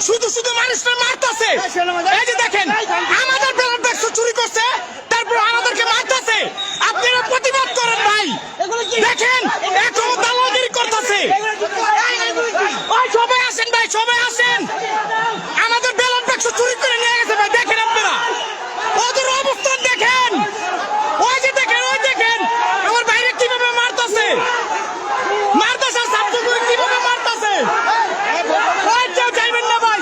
শুধু শুধু মানুষরা মারতেছে। এই যে দেখেন আমাদের ব্যালট বাক্স চুরি করছে, তারপর আমাদেরকে মারতেছে। আপনারা প্রতিবাদ করেন ভাই। দেখেন এখনো দালালগিরি করতেছে। সবাই আসেন ভাই, সবাই আসেন। আমাদের ব্যালট বাক্স চুরি করে নিয়ে গেছে ভাই। দেখেন আপনারা ওদের অবস্থান দেখেন। ওই যে দেখেন, ওই দেখেন আমার বাইরে কিভাবে মারতেছে, মারতেছে ছাত্রগুলো কিভাবে মারতেছে। ওই কেউ যাইবেন না ভাই।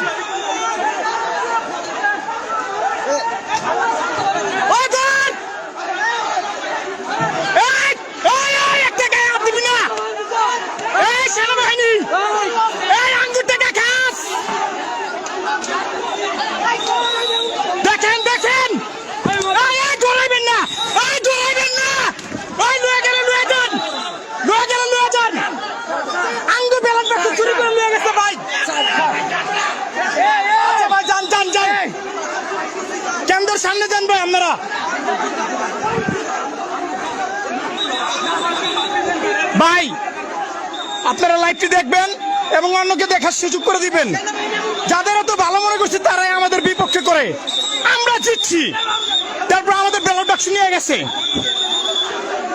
ওই ধর, এই একটা গায়ে হাত দিবি না। এই সেনাবাহিনী, এই আঙ্গুর টাকা খাস। দেখেন দেখেন, এই ডরাইবেন না, এই ডরাইবেন না। ওই লয়ে গেলে লয়ে যান, লয়ে গেলে লয়ে যান। আঙ্গুর বেলার বাক্স চুরি করে নিয়ে গেছে ভাই। আচ্ছা ভাই যান যান যান, কেন্দ্রের সামনে যান ভাই আপনারা। ভাই আপনারা লাইভটি দেখবেন এবং অন্যকে দেখার সুযোগ করে দিবেন। যাদের এত ভালো মনে করছে তারাই আমাদের বিপক্ষে করে। আমরা জিতছি, তারপর আমাদের ব্যালট বাক্স নিয়ে গেছে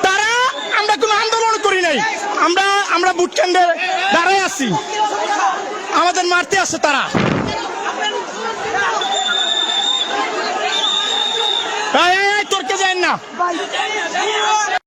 তারা। আমরা কোনো আন্দোলন করি নাই, আমরা ভোট কেন্দ্রে দাঁড়ায় আছি, আমাদের মারতে আসে তারা। তোরকে যাই না।